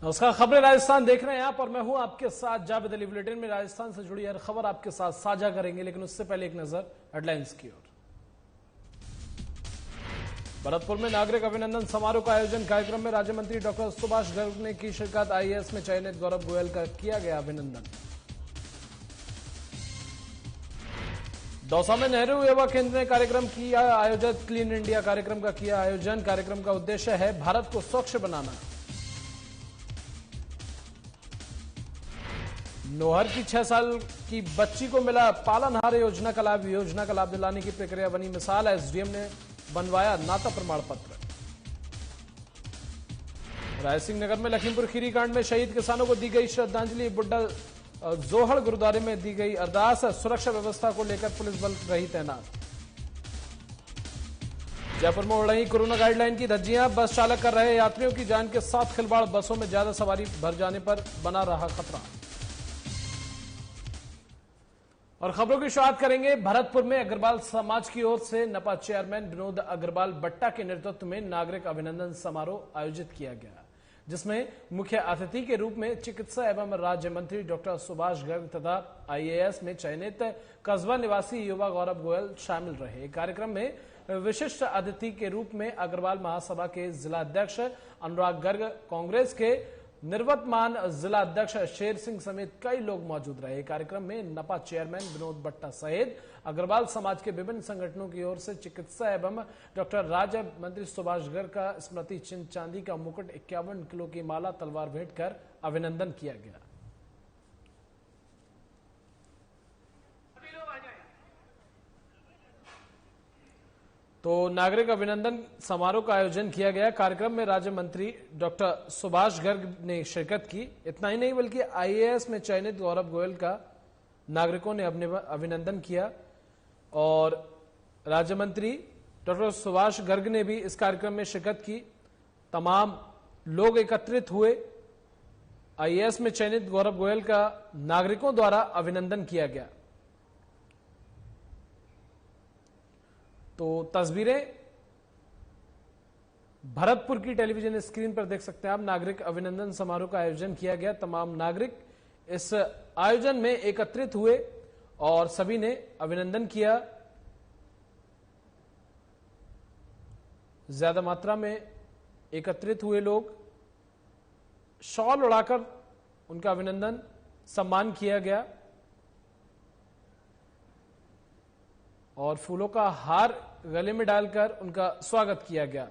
नमस्कार, खबरें राजस्थान देख रहे हैं आप और मैं हूं आपके साथ जावेद अली। बुलेटिन में राजस्थान से जुड़ी हर खबर आपके साथ साझा करेंगे, लेकिन उससे पहले एक नजर हेडलाइंस की ओर। भरतपुर में नागरिक अभिनंदन समारोह का आयोजन। कार्यक्रम में राज्य मंत्री डॉक्टर सुभाष गर्ग ने की शिरकत। आईएएस में चयनित गौरव गोयल का किया गया अभिनंदन। दौसा में नेहरू युवा केंद्र ने कार्यक्रम किया आयोजित। क्लीन इंडिया कार्यक्रम का किया आयोजन। कार्यक्रम का उद्देश्य है भारत को स्वच्छ बनाना। नोहर की 6 साल की बच्ची को मिला पालनहार योजना का लाभ। योजना का लाभ दिलाने की प्रक्रिया बनी मिसाल। एसडीएम ने बनवाया नाता प्रमाण पत्र। रायसिंह नगर में लखीमपुर खीरी कांड में शहीद किसानों को दी गई श्रद्धांजलि। बुड्ढा जोहड़ गुरुद्वारे में दी गई अरदास। सुरक्षा व्यवस्था को लेकर पुलिस बल रही तैनात। जयपुर में उड़ रही कोरोना गाइडलाइन की धज्जियां। बस चालक कर रहे यात्रियों की जान के साथ खिलवाड़। बसों में ज्यादा सवारी भर जाने पर बना रहा खतरा। और खबरों की शुरुआत करेंगे भरतपुर में। अग्रवाल समाज की ओर से नपा चेयरमैन विनोद अग्रवाल बट्टा के नेतृत्व में नागरिक अभिनंदन समारोह आयोजित किया गया, जिसमें मुख्य अतिथि के रूप में चिकित्सा एवं राज्य मंत्री डॉक्टर सुभाष गर्ग तथा आईएएस में चयनित कस्बा निवासी युवा गौरव गोयल शामिल रहे। कार्यक्रम में विशिष्ट अतिथि के रूप में अग्रवाल महासभा के जिलाध्यक्ष अनुराग गर्ग, कांग्रेस के निर्वतमान जिला अध्यक्ष शेर सिंह समेत कई लोग मौजूद रहे। कार्यक्रम में नपा चेयरमैन विनोद बट्टा सहित अग्रवाल समाज के विभिन्न संगठनों की ओर से चिकित्सा एवं डॉक्टर राज्य मंत्री सुभाष गर्ग का स्मृति चिन्ह, चांदी का मुकुट, 51 किलो की माला, तलवार भेंट कर अभिनंदन किया गया। तो नागरिक अभिनंदन समारोह का आयोजन किया गया। कार्यक्रम में राज्य मंत्री डॉक्टर सुभाष गर्ग ने शिरकत की। इतना ही नहीं बल्कि आईएएस में चयनित गौरव गोयल का नागरिकों ने अभिनंदन किया और राज्य मंत्री डॉक्टर सुभाष गर्ग ने भी इस कार्यक्रम में शिरकत की। तमाम लोग एकत्रित हुए। आईएएस में चयनित गौरव गोयल का नागरिकों द्वारा अभिनंदन किया गया। तो तस्वीरें भरतपुर की टेलीविजन स्क्रीन पर देख सकते हैं आप। नागरिक अभिनंदन समारोह का आयोजन किया गया। तमाम नागरिक इस आयोजन में एकत्रित हुए और सभी ने अभिनंदन किया। ज्यादा मात्रा में एकत्रित हुए लोग, शॉल उड़ाकर उनका अभिनंदन सम्मान किया गया और फूलों का हार गले में डालकर उनका स्वागत किया गया।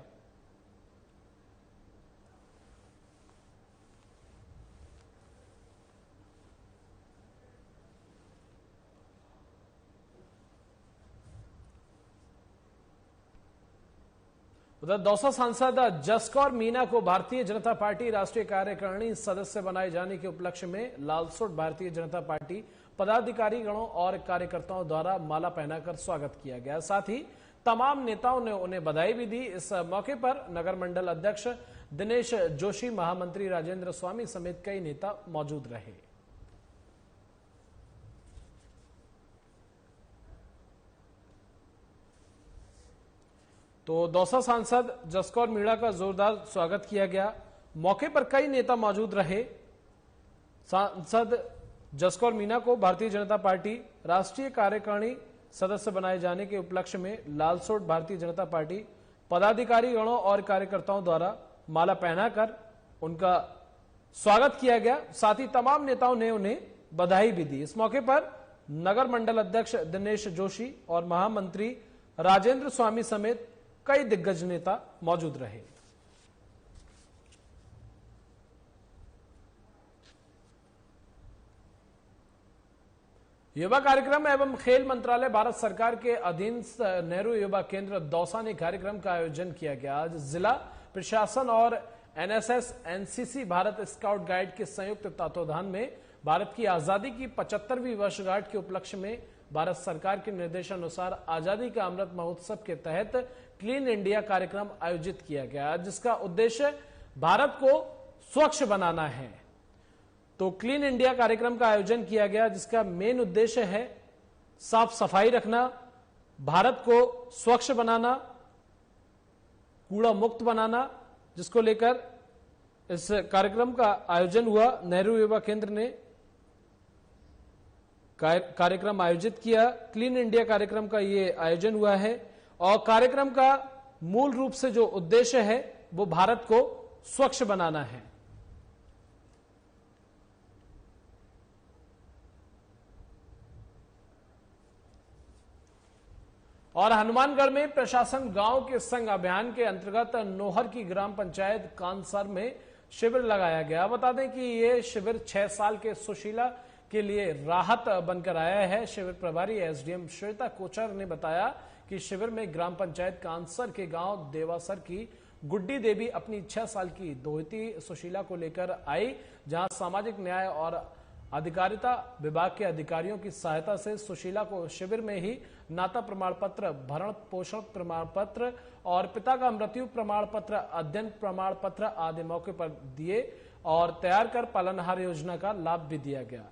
उधर दौसा सांसद जसकौर मीणा को भारतीय जनता पार्टी राष्ट्रीय कार्यकारिणी सदस्य बनाए जाने के उपलक्ष्य में लालसोट भारतीय जनता पार्टी पदाधिकारी गणों और कार्यकर्ताओं द्वारा माला पहनाकर स्वागत किया गया। साथ ही तमाम नेताओं ने उन्हें बधाई भी दी। इस मौके पर नगर मंडल अध्यक्ष दिनेश जोशी, महामंत्री राजेंद्र स्वामी समेत कई नेता मौजूद रहे। तो दौसा सांसद जसकौर मीणा का जोरदार स्वागत किया गया। मौके पर कई नेता मौजूद रहे। सांसद जसकौर मीणा को भारतीय जनता पार्टी राष्ट्रीय कार्यकारिणी सदस्य बनाए जाने के उपलक्ष्य में लालसोट भारतीय जनता पार्टी पदाधिकारी गणों और कार्यकर्ताओं द्वारा माला पहनाकर उनका स्वागत किया गया। साथ ही तमाम नेताओं ने उन्हें बधाई भी दी। इस मौके पर नगर मंडल अध्यक्ष दिनेश जोशी और महामंत्री राजेंद्र स्वामी समेत कई दिग्गज नेता मौजूद रहे। युवा कार्यक्रम एवं खेल मंत्रालय भारत सरकार के अधीन नेहरू युवा केंद्र दौसा ने कार्यक्रम का आयोजन किया गया। आज जिला प्रशासन और NSS, NCC, Bharat scout guide के संयुक्त तत्वावधान में भारत की आजादी की 75वीं वर्षगांठ के उपलक्ष्य में भारत सरकार के निर्देशानुसार आजादी का अमृत महोत्सव के तहत क्लीन इंडिया कार्यक्रम आयोजित किया गया, जिसका उद्देश्य भारत को स्वच्छ बनाना है। तो क्लीन इंडिया कार्यक्रम का आयोजन किया गया, जिसका मेन उद्देश्य है साफ सफाई रखना, भारत को स्वच्छ बनाना, कूड़ा मुक्त बनाना, जिसको लेकर इस कार्यक्रम का आयोजन हुआ। नेहरू युवा केंद्र ने कार्यक्रम आयोजित किया। क्लीन इंडिया कार्यक्रम का ये आयोजन हुआ है और कार्यक्रम का मूल रूप से जो उद्देश्य है वो भारत को स्वच्छ बनाना है। और हनुमानगढ़ में प्रशासन गांव के संग अभियान के अंतर्गत नोहर की ग्राम पंचायत कानसर में शिविर लगाया गया। बता दें कि ये शिविर 6 साल के सुशीला के लिए राहत बनकर आया है। शिविर प्रभारी एसडीएम श्वेता कोचर ने बताया कि शिविर में ग्राम पंचायत कानसर के गांव देवासर की गुड्डी देवी अपनी 6 साल की दोहती सुशीला को लेकर आई, जहां सामाजिक न्याय और अधिकारिता विभाग के अधिकारियों की सहायता से सुशीला को शिविर में ही नाता प्रमाण पत्र, भरण पोषण प्रमाण पत्र और पिता का मृत्यु प्रमाण पत्र, अध्ययन प्रमाण पत्र आदि मौके पर दिए और तैयार कर पालनहार योजना का लाभ भी दिया गया।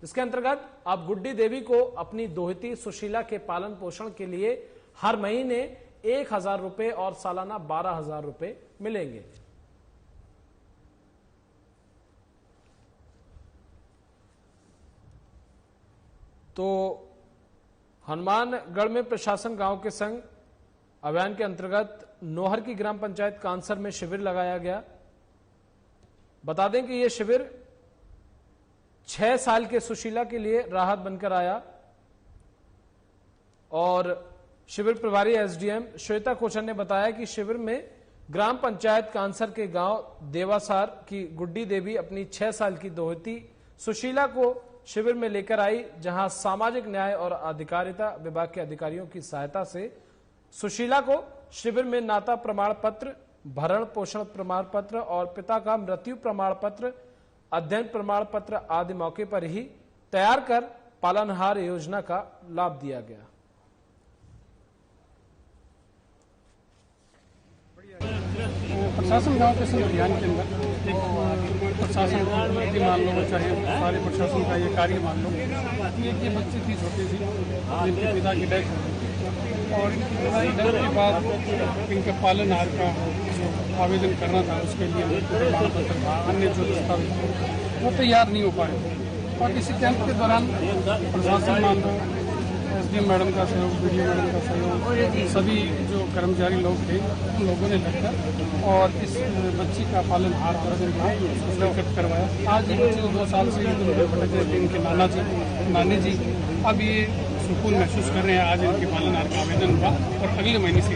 इसके अंतर्गत अब गुड्डी देवी को अपनी दोहती सुशीला के पालन पोषण के लिए हर महीने 1,000 रुपए और सालाना 12,000 रुपए मिलेंगे। तो हनुमानगढ़ में प्रशासन गांव के संग अभियान के अंतर्गत नोहर की ग्राम पंचायत कानसर में शिविर लगाया गया। बता दें कि यह शिविर 6 साल के सुशीला के लिए राहत बनकर आया और शिविर प्रभारी एसडीएम श्वेता कोचर ने बताया कि शिविर में ग्राम पंचायत कानसर के गांव देवासार की गुड्डी देवी अपनी 6 साल की दोहती सुशीला को शिविर में लेकर आई, जहां सामाजिक न्याय और अधिकारिता विभाग के अधिकारियों की सहायता से सुशीला को शिविर में नाता प्रमाण पत्र, भरण पोषण प्रमाण पत्र और पिता का मृत्यु प्रमाण पत्र, अध्ययन प्रमाण पत्र आदि मौके पर ही तैयार कर पालनहार योजना का लाभ दिया गया। प्रशासन गांव के संग अभियान के अंदर एक प्रशासन की मान लो, चाहे सारे प्रशासन का ये कार्य मान लो, ये बच्ची थी छोटी सी, इनके पिता की डेथ हो गई और इनकी पिता की डेथ के बाद इनके पालनहार का जो आवेदन करना था उसके लिए प्रमाण पत्र अन्य जो दस्तावेज वो तैयार नहीं हो पाए। और इसी कैंप के दौरान प्रशासन मान लो, एसडीएम मैडम का सहयोग, बीडीओ मैडम का सहयोग, सभी जो कर्मचारी लोग थे उन लोगों ने लगकर और इस बच्ची का पालनहार एकत्र करवाया। आज ये बच्ची 2 साल से भटक रहे थे। इनके नानी जी अब ये सुकून महसूस कर रहे हैं। आज इनके पालनहार का आवेदन हुआ और अगले महीने से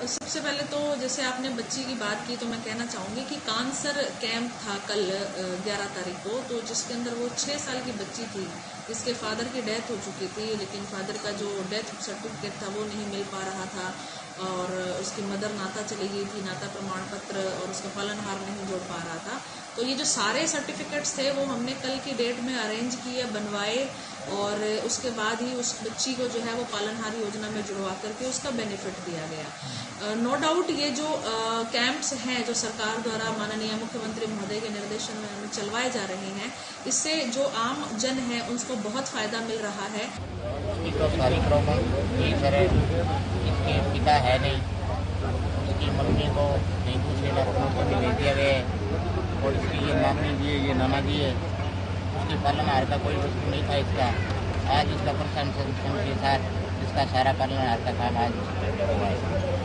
सबसे पहले तो जैसे आपने बच्ची की बात की तो मैं कहना चाहूँगी कि कानसर कैंप था कल 11 तारीख को, तो जिसके अंदर वो 6 साल की बच्ची थी जिसके फादर की डेथ हो चुकी थी, लेकिन फादर का जो डेथ सर्टिफिकेट था वो नहीं मिल पा रहा था और उसकी मदर नाता चली गई थी, नाता प्रमाण पत्र और उसका पालनहार नहीं जोड़ पा रहा था। तो ये जो सारे सर्टिफिकेट्स थे वो हमने कल की डेट में अरेंज किए, बनवाए और उसके बाद ही उस बच्ची को जो है वो पालनहार योजना में जुड़वा करके उसका बेनिफिट दिया गया। नो डाउट ये जो कैंप्स हैं जो सरकार द्वारा माननीय मुख्यमंत्री महोदय के निर्देशन में चलवाए जा रहे हैं, इससे जो आम जन है उसको बहुत फायदा मिल रहा है। तो सारी प्रॉब्लम यही सर है, इसके पिता है नहीं, इसकी मम्मी को डेंगू से लखनऊ ले दिया गया है और इसकी ये मामी जी है, ये नाना जी है, उसकी पालनहार का कोई वस्तु नहीं था इसका। आज इसका प्रशासन के साथ इसका सारा पालनहार का काम आज हुआ है।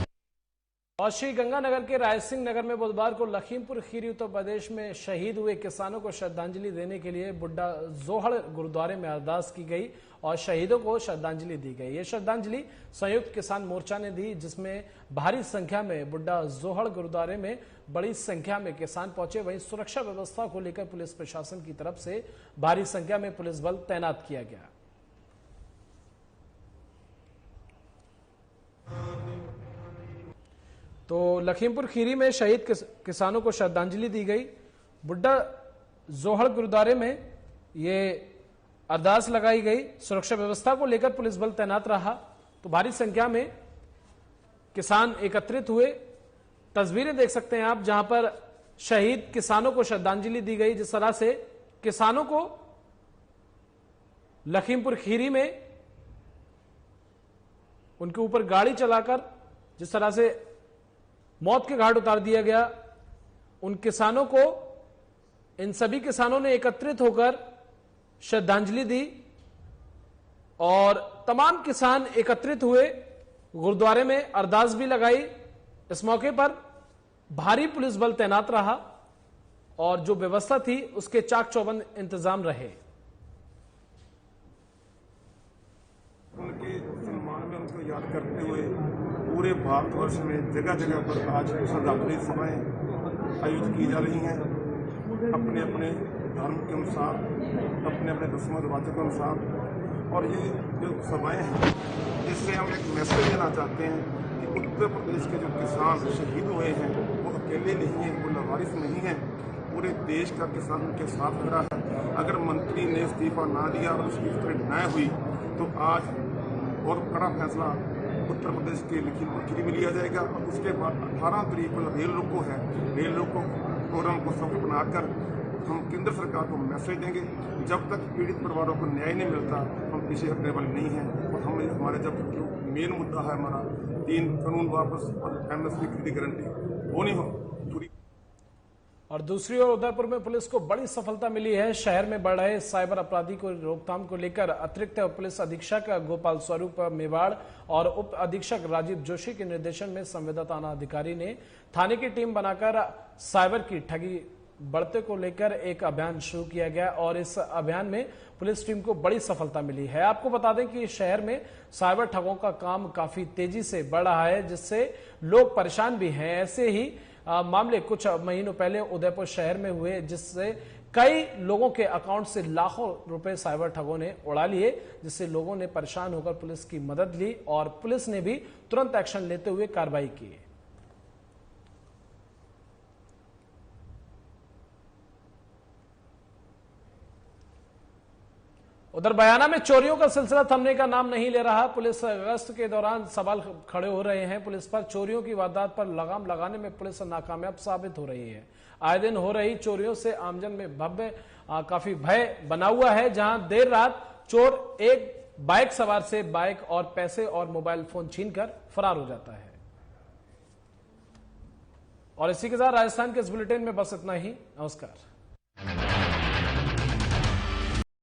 और श्री गंगानगर के राय सिंह नगर में बुधवार को लखीमपुर खीरी उत्तर प्रदेश में शहीद हुए किसानों को श्रद्धांजलि देने के लिए बुड्ढा जोहड़ गुरुद्वारे में अरदास की गई और शहीदों को श्रद्धांजलि दी गई। ये श्रद्धांजलि संयुक्त किसान मोर्चा ने दी, जिसमें भारी संख्या में बुड्ढा जोहड़ गुरुद्वारे में बड़ी संख्या में किसान पहुंचे। वहीं सुरक्षा व्यवस्था को लेकर पुलिस प्रशासन की तरफ से भारी संख्या में पुलिस बल तैनात किया गया। तो लखीमपुर खीरी में शहीद किसानों को श्रद्धांजलि दी गई। बुड्ढा जोहड़ गुरुद्वारे में ये अरदास लगाई गई। सुरक्षा व्यवस्था को लेकर पुलिस बल तैनात रहा। तो भारी संख्या में किसान एकत्रित हुए। तस्वीरें देख सकते हैं आप, जहां पर शहीद किसानों को श्रद्धांजलि दी गई। जिस तरह से किसानों को लखीमपुर खीरी में उनके ऊपर गाड़ी चलाकर जिस तरह से मौत के घाट उतार दिया गया। उन किसानों को, इन सभी किसानों ने एकत्रित होकर श्रद्धांजलि दी और तमाम किसान एकत्रित हुए, गुरुद्वारे में अरदास भी लगाई। इस मौके पर भारी पुलिस बल तैनात रहा और जो व्यवस्था थी उसके चाक चौबंद इंतजाम रहे। उनके सम्मान में उनको याद करते हुए पूरे भारतवर्ष में जगह जगह पर आज श्रद्धांजलि सभाएं आयोजित की जा रही हैं। अपने अपने धर्म के अनुसार, अपने अपने रस्म रिवाजों के अनुसार। और ये जो सभाएं हैं, इससे हम एक मैसेज देना चाहते हैं कि उत्तर प्रदेश के जो किसान शहीद हुए हैं वो अकेले नहीं हैं, वो लावारिस नहीं हैं। पूरे देश का किसान उनके साथ खड़ा है। अगर मंत्री ने इस्तीफा ना दिया और उसकी गिरफ्तारी न हुई तो आज बहुत कड़ा फैसला उत्तर प्रदेश के लखीमपुर खीरी में लिया जाएगा। और उसके बाद 18 तारीख को रेल रोको है, रेल रोको प्रोग्राम को सफल बनाकर हम केंद्र सरकार को मैसेज देंगे। जब तक पीड़ित परिवारों को न्याय नहीं मिलता हम पीछे हटने वाले नहीं हैं। और हमें हमारे जब जो मेन मुद्दा है हमारा 3 कानून वापस और एमएसपी की गारंटी वो नहीं हो पूरी। और दूसरी ओर उदयपुर में पुलिस को बड़ी सफलता मिली है। शहर में बढ़ रहे साइबर अपराधी को रोकथाम को लेकर अतिरिक्त पुलिस अधीक्षक गोपाल स्वरूप मेवाड़ और उप अधीक्षक राजीव जोशी के निर्देशन में संवेदना थाना अधिकारी ने थाने की टीम बनाकर साइबर की ठगी बढ़ते को लेकर एक अभियान शुरू किया गया और इस अभियान में पुलिस टीम को बड़ी सफलता मिली है। आपको बता दें कि शहर में साइबर ठगों का काम काफी तेजी से बढ़ रहा है, जिससे लोग परेशान भी हैं। ऐसे ही मामले कुछ महीनों पहले उदयपुर शहर में हुए, जिससे कई लोगों के अकाउंट से लाखों रुपए साइबर ठगों ने उड़ा लिए, जिससे लोगों ने परेशान होकर पुलिस की मदद ली और पुलिस ने भी तुरंत एक्शन लेते हुए कार्रवाई की। उधर बयाना में चोरियों का सिलसिला थमने का नाम नहीं ले रहा। पुलिस गश्त के दौरान सवाल खड़े हो रहे हैं। पुलिस पर चोरियों की वारदात पर लगाम लगाने में पुलिस नाकामयाब साबित हो रही है। आए दिन हो रही चोरियों से आमजन में काफी भय बना हुआ है, जहां देर रात चोर एक बाइक सवार से बाइक और पैसे और मोबाइल फोन छीनकर फरार हो जाता है। और इसी के साथ राजस्थान के इस बुलेटिन में बस इतना ही। नमस्कार।